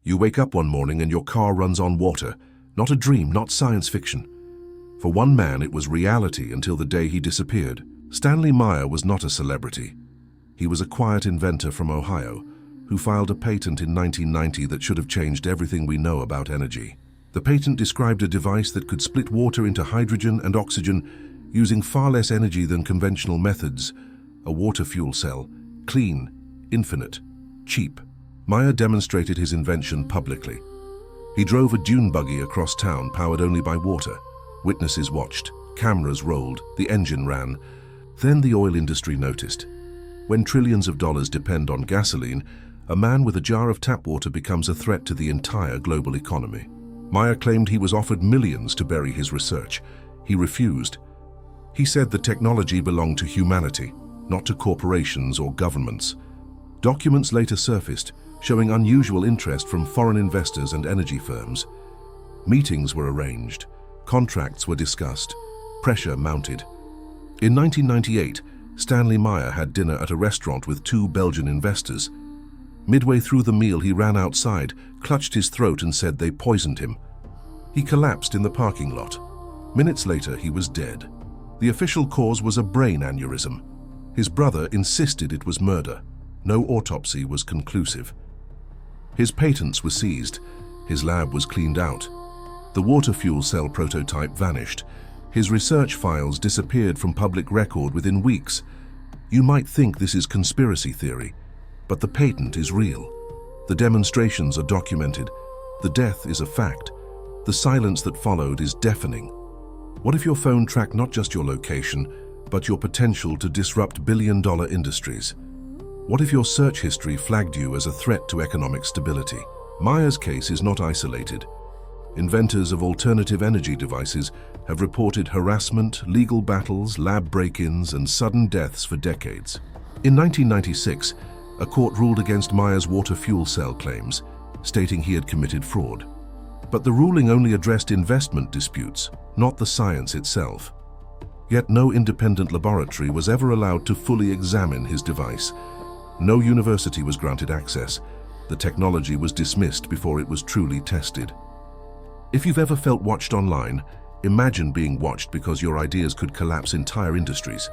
You wake up one morning and your car runs on water. Not a dream, not science fiction. For one man, it was reality until the day he disappeared. Stanley Meyer was not a celebrity. He was a quiet inventor from Ohio who filed a patent in 1990 that should have changed everything we know about energy. The patent described a device that could split water into hydrogen and oxygen using far less energy than conventional methods. A water fuel cell, clean, infinite, cheap. Meyer demonstrated his invention publicly. He drove a dune buggy across town powered only by water. Witnesses watched, cameras rolled, the engine ran. Then the oil industry noticed. When trillions of dollars depend on gasoline, a man with a jar of tap water becomes a threat to the entire global economy. Meyer claimed he was offered millions to bury his research. He refused. He said the technology belonged to humanity, not to corporations or governments. Documents later surfaced, showing unusual interest from foreign investors and energy firms. Meetings were arranged, contracts were discussed, pressure mounted. In 1998, Stanley Meyer had dinner at a restaurant with two Belgian investors. Midway through the meal, he ran outside, clutched his throat and said they poisoned him. He collapsed in the parking lot. Minutes later, he was dead. The official cause was a brain aneurysm. His brother insisted it was murder. No autopsy was conclusive. His patents were seized. His lab was cleaned out. The water fuel cell prototype vanished. His research files disappeared from public record within weeks. You might think this is conspiracy theory, but the patent is real. The demonstrations are documented. The death is a fact. The silence that followed is deafening. What if your phone tracked not just your location, but your potential to disrupt billion-dollar industries? What if your search history flagged you as a threat to economic stability? Meyer's case is not isolated. Inventors of alternative energy devices have reported harassment, legal battles, lab break-ins, and sudden deaths for decades. In 1996, a court ruled against Meyer's water fuel cell claims, stating he had committed fraud. But the ruling only addressed investment disputes, not the science itself. Yet no independent laboratory was ever allowed to fully examine his device. No university was granted access. The technology was dismissed before it was truly tested. If you've ever felt watched online, imagine being watched because your ideas could collapse entire industries.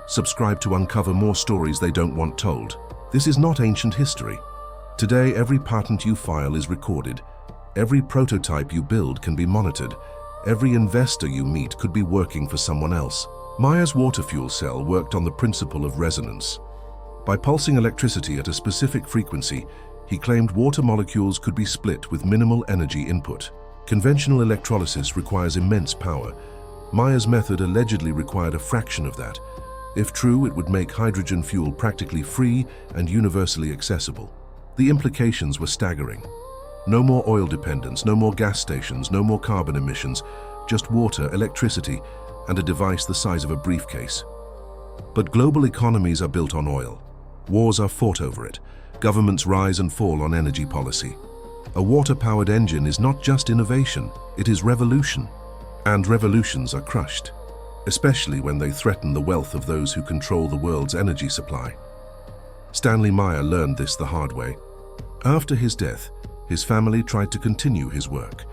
Subscribe to uncover more stories they don't want told. This is not ancient history. Today, every patent you file is recorded. Every prototype you build can be monitored. Every investor you meet could be working for someone else. Meyer's water fuel cell worked on the principle of resonance. By pulsing electricity at a specific frequency, he claimed water molecules could be split with minimal energy input. Conventional electrolysis requires immense power. Meyer's method allegedly required a fraction of that. If true, it would make hydrogen fuel practically free and universally accessible. The implications were staggering. No more oil dependence, no more gas stations, no more carbon emissions, just water, electricity, and a device the size of a briefcase. But global economies are built on oil. Wars are fought over it. Governments rise and fall on energy policy. A water-powered engine is not just innovation, it is revolution. And revolutions are crushed, especially when they threaten the wealth of those who control the world's energy supply. Stanley Meyer learned this the hard way. After his death, his family tried to continue his work.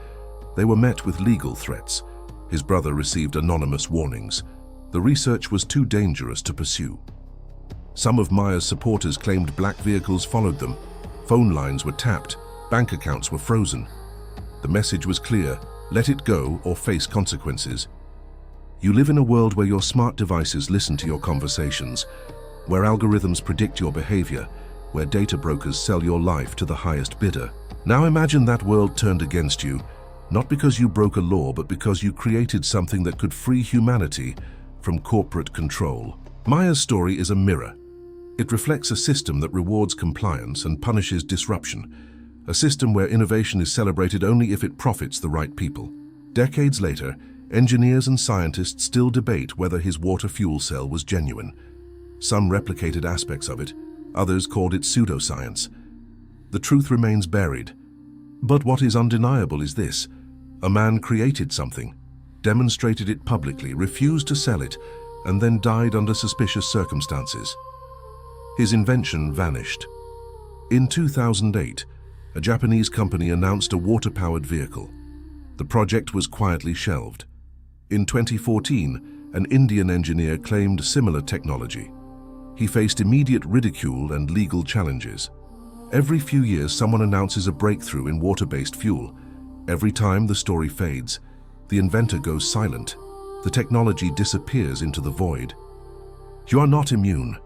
They were met with legal threats. His brother received anonymous warnings. The research was too dangerous to pursue. Some of Meyer's supporters claimed black vehicles followed them. Phone lines were tapped. Bank accounts were frozen. The message was clear: let it go or face consequences. You live in a world where your smart devices listen to your conversations, where algorithms predict your behavior, where data brokers sell your life to the highest bidder. Now imagine that world turned against you, not because you broke a law, but because you created something that could free humanity from corporate control. Meyer's story is a mirror. It reflects a system that rewards compliance and punishes disruption, a system where innovation is celebrated only if it profits the right people. Decades later, engineers and scientists still debate whether his water fuel cell was genuine. Some replicated aspects of it, others called it pseudoscience. The truth remains buried. But what is undeniable is this: a man created something, demonstrated it publicly, refused to sell it, and then died under suspicious circumstances. His invention vanished. In 2008, a Japanese company announced a water-powered vehicle. The project was quietly shelved. In 2014, an Indian engineer claimed similar technology. He faced immediate ridicule and legal challenges. Every few years, someone announces a breakthrough in water-based fuel. Every time the story fades, the inventor goes silent. The technology disappears into the void. You are not immune.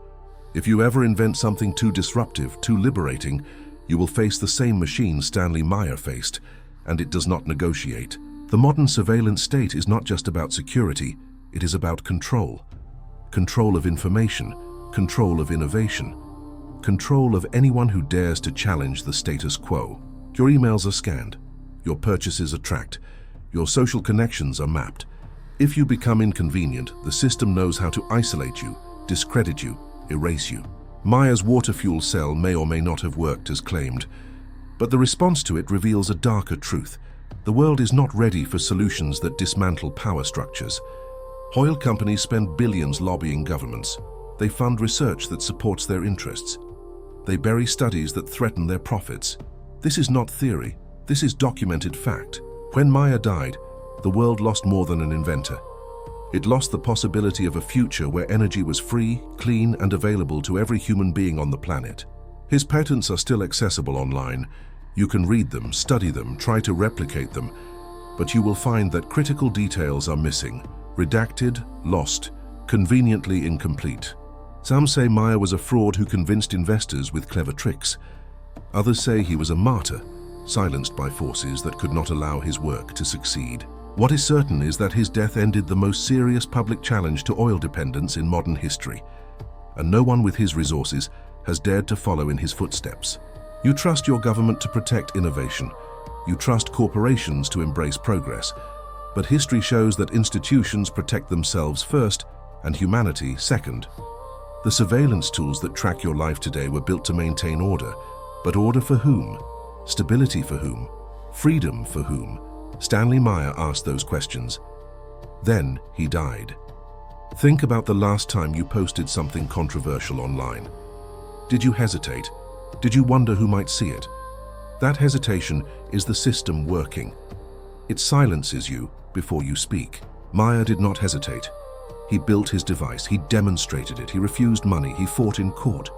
If you ever invent something too disruptive, too liberating, you will face the same machine Stanley Meyer faced, and it does not negotiate. The modern surveillance state is not just about security, it is about control. Control of information, control of innovation, control of anyone who dares to challenge the status quo. Your emails are scanned, your purchases are tracked, your social connections are mapped. If you become inconvenient, the system knows how to isolate you, discredit you, erase you. Meyer's water fuel cell may or may not have worked as claimed, but the response to it reveals a darker truth. The world is not ready for solutions that dismantle power structures. Oil companies spend billions lobbying governments. They fund research that supports their interests. They bury studies that threaten their profits. This is not theory. This is documented fact. When Meyer died, the world lost more than an inventor. It lost the possibility of a future where energy was free, clean, and available to every human being on the planet. His patents are still accessible online. You can read them, study them, try to replicate them, but you will find that critical details are missing, redacted, lost, conveniently incomplete. Some say Meyer was a fraud who convinced investors with clever tricks. Others say he was a martyr, silenced by forces that could not allow his work to succeed. What is certain is that his death ended the most serious public challenge to oil dependence in modern history, and no one with his resources has dared to follow in his footsteps. You trust your government to protect innovation. You trust corporations to embrace progress. But history shows that institutions protect themselves first and humanity second. The surveillance tools that track your life today were built to maintain order. But order for whom? Stability for whom? Freedom for whom? Stanley Meyer asked those questions. Then he died. Think about the last time you posted something controversial online. Did you hesitate? Did you wonder who might see it? That hesitation is the system working. It silences you before you speak. Meyer did not hesitate. He built his device, he demonstrated it, he refused money, he fought in court.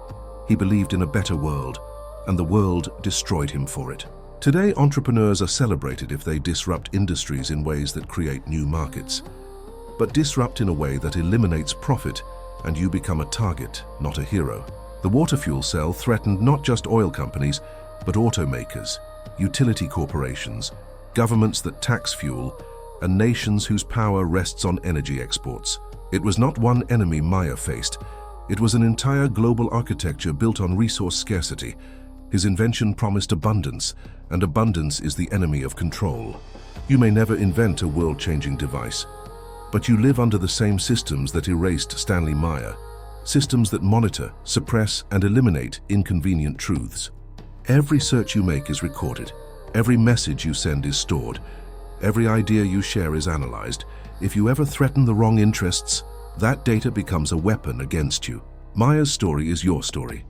He believed in a better world, and the world destroyed him for it. Today, entrepreneurs are celebrated if they disrupt industries in ways that create new markets. But disrupt in a way that eliminates profit, and you become a target, not a hero. The water fuel cell threatened not just oil companies, but automakers, utility corporations, governments that tax fuel, and nations whose power rests on energy exports. It was not one enemy Meyer faced. It was an entire global architecture built on resource scarcity. His invention promised abundance, and abundance is the enemy of control. You may never invent a world-changing device, but you live under the same systems that erased Stanley Meyer. Systems that monitor, suppress, and eliminate inconvenient truths. Every search you make is recorded. Every message you send is stored. Every idea you share is analyzed. If you ever threaten the wrong interests, that data becomes a weapon against you. Meyer's story is your story.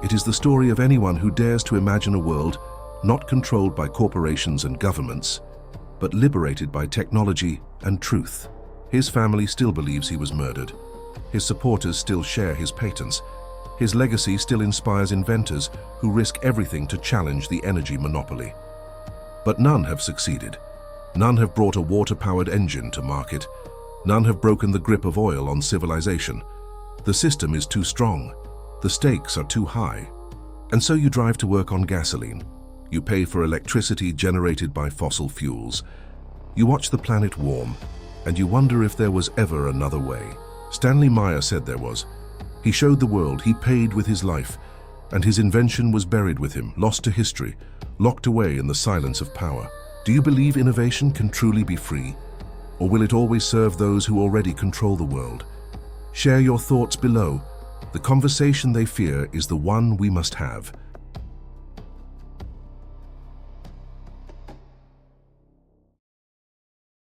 It is the story of anyone who dares to imagine a world not controlled by corporations and governments, but liberated by technology and truth. His family still believes he was murdered. His supporters still share his patents. His legacy still inspires inventors who risk everything to challenge the energy monopoly. But none have succeeded. None have brought a water-powered engine to market. None have broken the grip of oil on civilization. The system is too strong. The stakes are too high. And so you drive to work on gasoline. You pay for electricity generated by fossil fuels. You watch the planet warm, and you wonder if there was ever another way. Stanley Meyer said there was. He showed the world, he paid with his life, and his invention was buried with him, lost to history, locked away in the silence of power. Do you believe innovation can truly be free? Or will it always serve those who already control the world? Share your thoughts below. The conversation they fear is the one we must have.